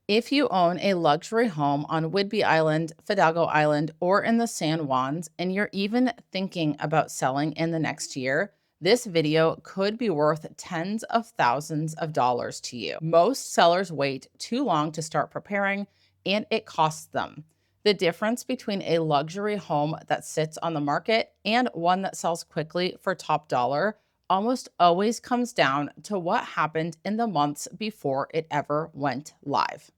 If you own a luxury home on Whidbey Island, Fidalgo Island, or in the San Juans, and you're even thinking about selling in the next year, this video could be worth tens of thousands of dollars to you. Most sellers wait too long to start preparing, and it costs them. The difference between a luxury home that sits on the market and one that sells quickly for top dollar almost always comes down to what happened in the months before it ever went live.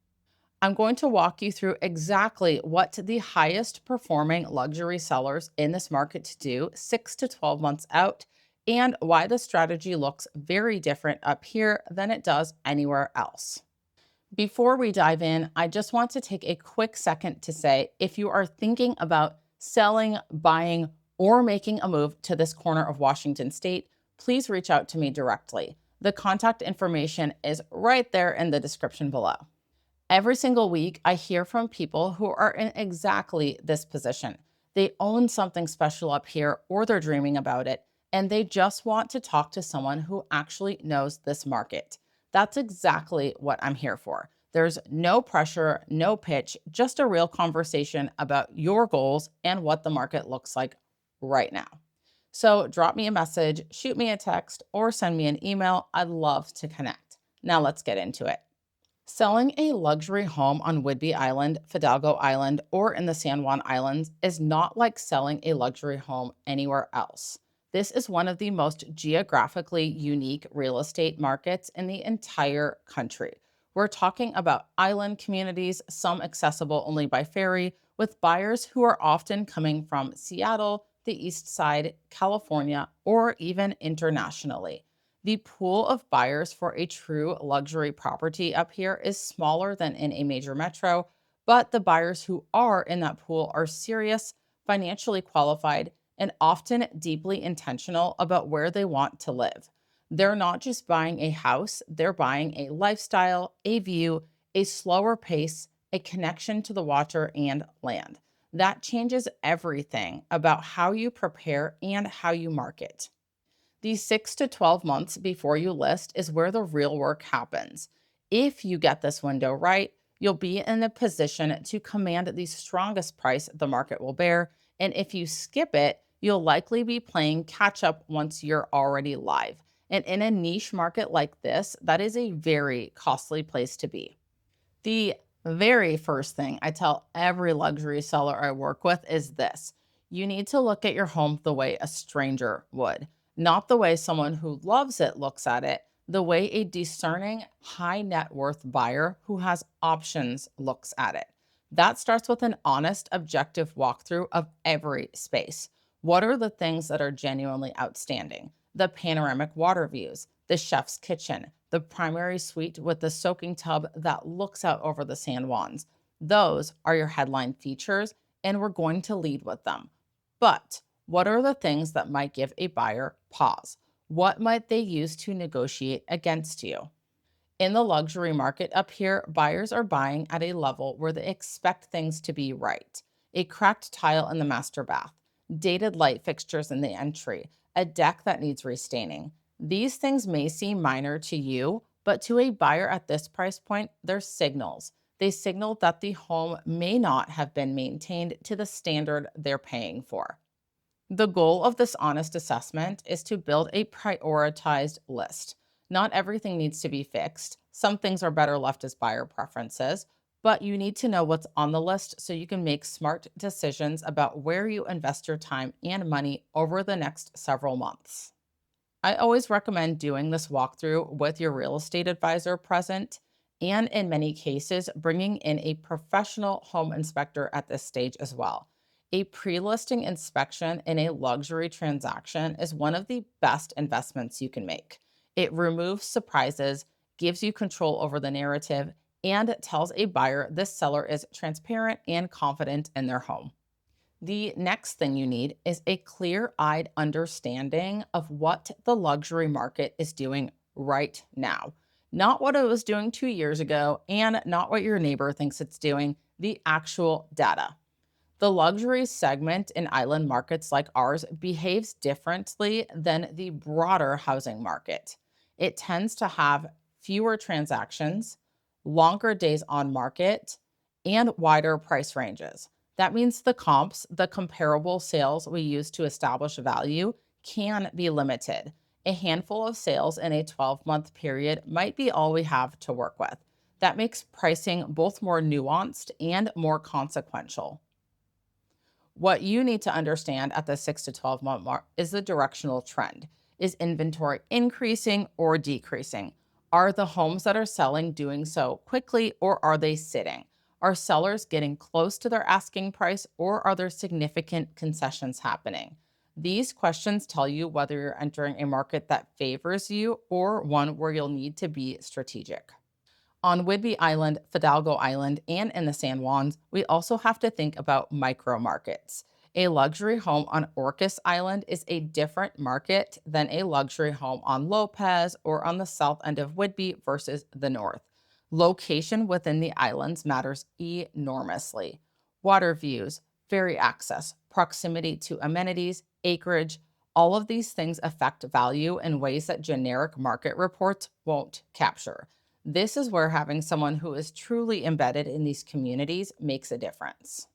I'm going to walk you through exactly what the highest performing luxury sellers in this market do 6 to 12 months out, and why the strategy looks very different up here than it does anywhere else. Before we dive in, I just want to take a quick second to say if you are thinking about selling, buying, or making a move to this corner of Washington state, please reach out to me directly. The contact information is right there in the description below. Every single week, I hear from people who are in exactly this position. They own something special up here, or they're dreaming about it, and they just want to talk to someone who actually knows this market. That's exactly what I'm here for. There's no pressure, no pitch, just a real conversation about your goals and what the market looks like right now. So drop me a message, shoot me a text, or send me an email. I'd love to connect. Now let's get into it. Selling a luxury home on Whidbey Island, Fidalgo Island, or in the San Juan Islands is not like selling a luxury home anywhere else. This is one of the most geographically unique real estate markets in the entire country. We're talking about island communities, some accessible only by ferry, with buyers who are often coming from Seattle, the East Side, California, or even internationally. The pool of buyers for a true luxury property up here is smaller than in a major metro, but the buyers who are in that pool are serious, financially qualified, and often deeply intentional about where they want to live. They're not just buying a house, they're buying a lifestyle, a view, a slower pace, a connection to the water and land. That changes everything about how you prepare and how you market. These 6 to 12 months before you list is where the real work happens. If you get this window right, you'll be in a position to command the strongest price the market will bear. And if you skip it, you'll likely be playing catch up once you're already live. And in a niche market like this, that is a very costly place to be. The very first thing I tell every luxury seller I work with is this: you need to look at your home the way a stranger would, not the way someone who loves it looks at it, the way a discerning, high net worth buyer who has options looks at it. That starts with an honest, objective walkthrough of every space. What are the things that are genuinely outstanding? The panoramic water views, the chef's kitchen, the primary suite with the soaking tub that looks out over the San Juans. Those are your headline features, and we're going to lead with them. But what are the things that might give a buyer pause? What might they use to negotiate against you? In the luxury market up here, buyers are buying at a level where they expect things to be right. A cracked tile in the master bath, dated light fixtures in the entry, a deck that needs restaining. These things may seem minor to you, but to a buyer at this price point, they're signals. They signal that the home may not have been maintained to the standard they're paying for. The goal of this honest assessment is to build a prioritized list. Not everything needs to be fixed. Some things are better left as buyer preferences, but you need to know what's on the list so you can make smart decisions about where you invest your time and money over the next several months. I always recommend doing this walkthrough with your real estate advisor present, and in many cases, bringing in a professional home inspector at this stage as well. A pre-listing inspection in a luxury transaction is one of the best investments you can make. It removes surprises, gives you control over the narrative, and tells a buyer this seller is transparent and confident in their home. The next thing you need is a clear-eyed understanding of what the luxury market is doing right now. Not what it was doing 2 years ago, and not what your neighbor thinks it's doing, the actual data. The luxury segment in island markets like ours behaves differently than the broader housing market. It tends to have fewer transactions, longer days on market, and wider price ranges. That means the comps, the comparable sales we use to establish value, can be limited. A handful of sales in a 12-month period might be all we have to work with. That makes pricing both more nuanced and more consequential. What you need to understand at the 6 to 12-month mark is the directional trend. Is inventory increasing or decreasing? Are the homes that are selling doing so quickly or are they sitting? Are sellers getting close to their asking price or are there significant concessions happening? These questions tell you whether you're entering a market that favors you or one where you'll need to be strategic. On Whidbey Island, Fidalgo Island, and in the San Juans, we also have to think about micro markets. A luxury home on Orcas Island is a different market than a luxury home on Lopez or on the south end of Whidbey versus the north. Location within the islands matters enormously. Water views, ferry access, proximity to amenities, acreage, all of these things affect value in ways that generic market reports won't capture. This is where having someone who is truly embedded in these communities makes a difference.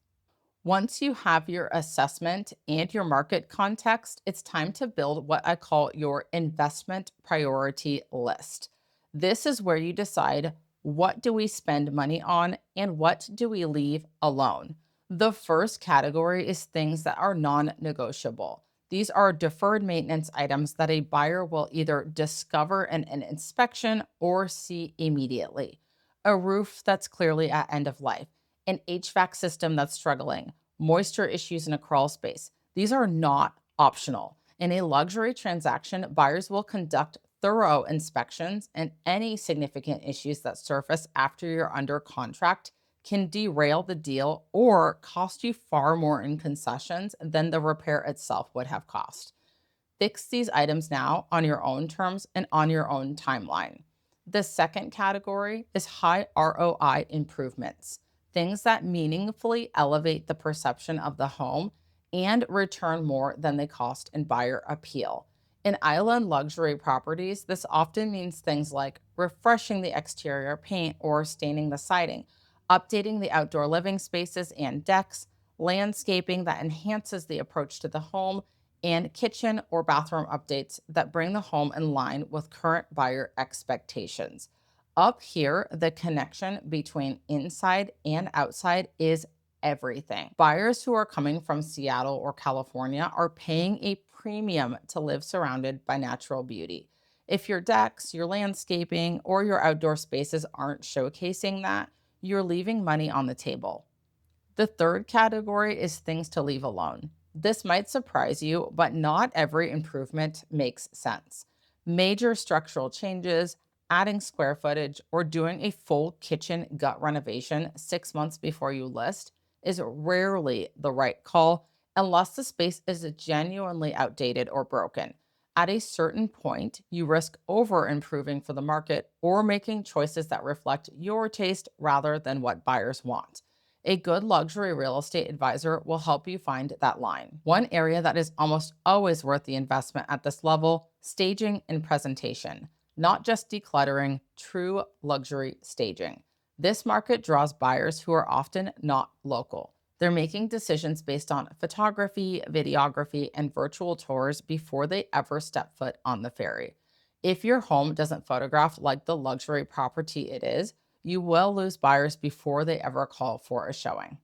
Once you have your assessment and your market context, it's time to build what I call your investment priority list. This is where you decide, what do we spend money on and what do we leave alone? The first category is things that are non-negotiable. These are deferred maintenance items that a buyer will either discover in an inspection or see immediately. A roof that's clearly at end of life, an HVAC system that's struggling, moisture issues in a crawl space. These are not optional. In a luxury transaction, buyers will conduct thorough inspections, and any significant issues that surface after you're under contract can derail the deal or cost you far more in concessions than the repair itself would have cost. Fix these items now on your own terms and on your own timeline. The second category is high ROI improvements, things that meaningfully elevate the perception of the home and return more than they cost in buyer appeal. In island luxury properties, this often means things like refreshing the exterior paint or staining the siding, updating the outdoor living spaces and decks, landscaping that enhances the approach to the home, and kitchen or bathroom updates that bring the home in line with current buyer expectations. Up here, the connection between inside and outside is everything. Buyers who are coming from Seattle or California are paying a premium to live surrounded by natural beauty. If your decks, your landscaping, or your outdoor spaces aren't showcasing that, you're leaving money on the table. The third category is things to leave alone. This might surprise you, but not every improvement makes sense. Major structural changes, adding square footage, or doing a full kitchen gut renovation 6 months before you list is rarely the right call unless the space is genuinely outdated or broken. At a certain point, you risk over improving for the market or making choices that reflect your taste rather than what buyers want. A good luxury real estate advisor will help you find that line. One area that is almost always worth the investment at this level: staging and presentation. Not just decluttering, true luxury staging. This market draws buyers who are often not local. They're making decisions based on photography, videography, and virtual tours before they ever step foot on the ferry. If your home doesn't photograph like the luxury property it is, you will lose buyers before they ever call for a showing.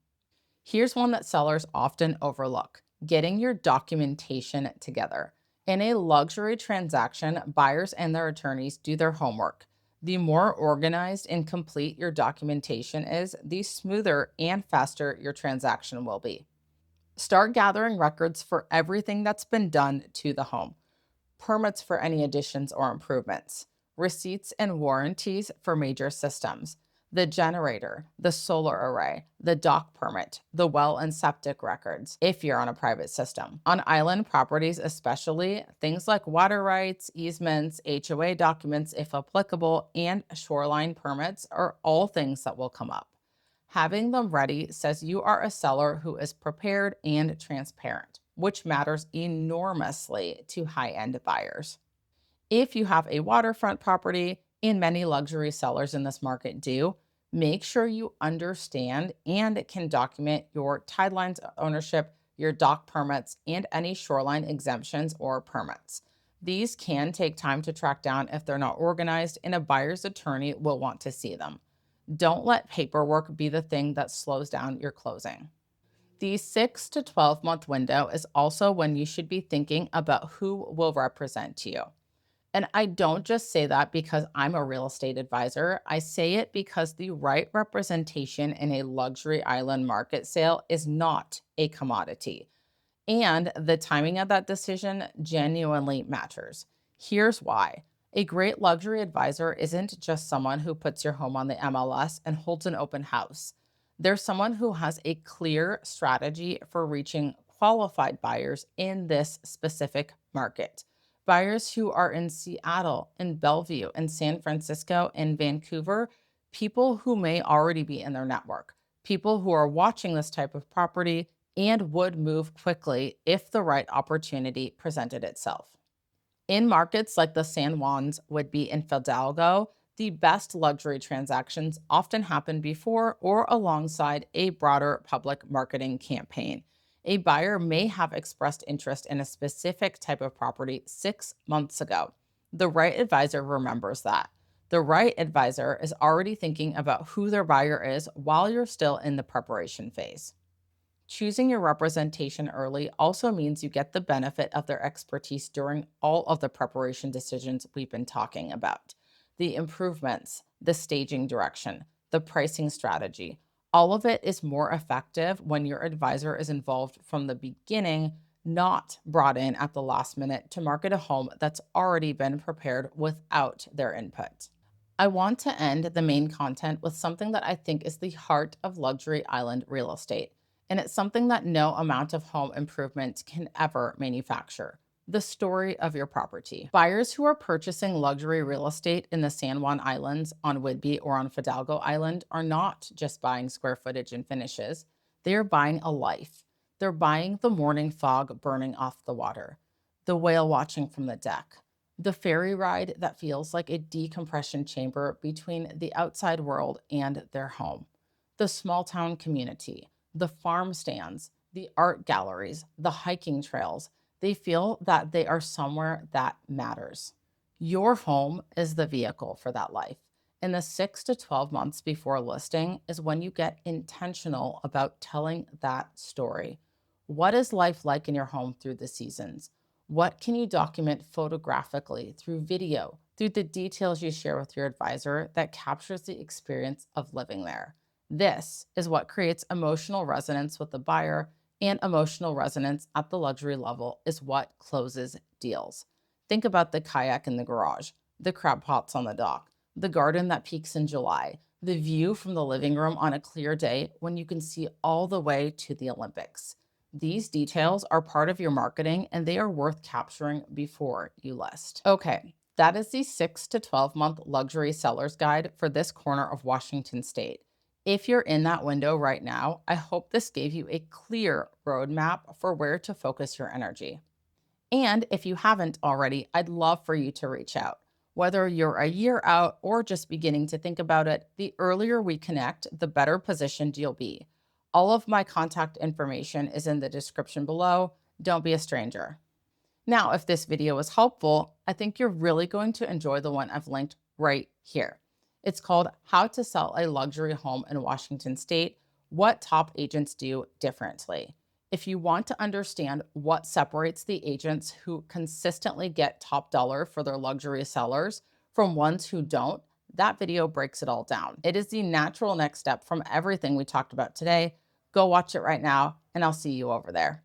Here's one that sellers often overlook: getting your documentation together. In a luxury transaction, buyers and their attorneys do their homework. The more organized and complete your documentation is, the smoother and faster your transaction will be. Start gathering records for everything that's been done to the home: permits for any additions or improvements, receipts and warranties for major systems, the generator, the solar array, the dock permit, the well and septic records, if you're on a private system. On island properties especially, things like water rights, easements, HOA documents if applicable, and shoreline permits are all things that will come up. Having them ready says you are a seller who is prepared and transparent, which matters enormously to high-end buyers. If you have a waterfront property, and many luxury sellers in this market do, make sure you understand and can document your tidelines ownership, your dock permits, and any shoreline exemptions or permits. These can take time to track down if they're not organized, and a buyer's attorney will want to see them. Don't let paperwork be the thing that slows down your closing. The 6 to 12-month window is also when you should be thinking about who will represent you. And I don't just say that because I'm a real estate advisor. I say it because the right representation in a luxury island market sale is not a commodity. And the timing of that decision genuinely matters. Here's why. A great luxury advisor isn't just someone who puts your home on the MLS and holds an open house. They're someone who has a clear strategy for reaching qualified buyers in this specific market. Buyers who are in Seattle, in Bellevue, in San Francisco, in Vancouver, people who may already be in their network, people who are watching this type of property and would move quickly if the right opportunity presented itself. In markets like the San Juans, Whidbey, and Fidalgo, the best luxury transactions often happen before or alongside a broader public marketing campaign. A buyer may have expressed interest in a specific type of property 6 months ago. The right advisor remembers that. The right advisor is already thinking about who their buyer is while you're still in the preparation phase. Choosing your representation early also means you get the benefit of their expertise during all of the preparation decisions we've been talking about. The improvements, the staging direction, the pricing strategy, all of it is more effective when your advisor is involved from the beginning, not brought in at the last minute to market a home that's already been prepared without their input. I want to end the main content with something that I think is the heart of luxury island real estate, and it's something that no amount of home improvement can ever manufacture: the story of your property. Buyers who are purchasing luxury real estate in the San Juan Islands, on Whidbey, or on Fidalgo Island are not just buying square footage and finishes. They are buying a life. They're buying the morning fog burning off the water, the whale watching from the deck, the ferry ride that feels like a decompression chamber between the outside world and their home, the small town community, the farm stands, the art galleries, the hiking trails. They feel that they are somewhere that matters. Your home is the vehicle for that life. And the 6 to 12 months before listing is when you get intentional about telling that story. What is life like in your home through the seasons? What can you document photographically, through video, through the details you share with your advisor that captures the experience of living there? This is what creates emotional resonance with the buyer, and emotional resonance at the luxury level is what closes deals. Think about the kayak in the garage, the crab pots on the dock, the garden that peaks in July, the view from the living room on a clear day when you can see all the way to the Olympics. These details are part of your marketing, and they are worth capturing before you list. Okay, that is the 6 to 12-month luxury seller's guide for this corner of Washington State. If you're in that window right now, I hope this gave you a clear roadmap for where to focus your energy. And if you haven't already, I'd love for you to reach out. Whether you're a year out or just beginning to think about it, the earlier we connect, the better positioned you'll be. All of my contact information is in the description below. Don't be a stranger. Now, if this video was helpful, I think you're really going to enjoy the one I've linked right here. It's called How to Sell a Luxury Home in Washington State: What Top Agents Do Differently. If you want to understand what separates the agents who consistently get top dollar for their luxury sellers from ones who don't, that video breaks it all down. It is the natural next step from everything we talked about today. Go watch it right now, and I'll see you over there.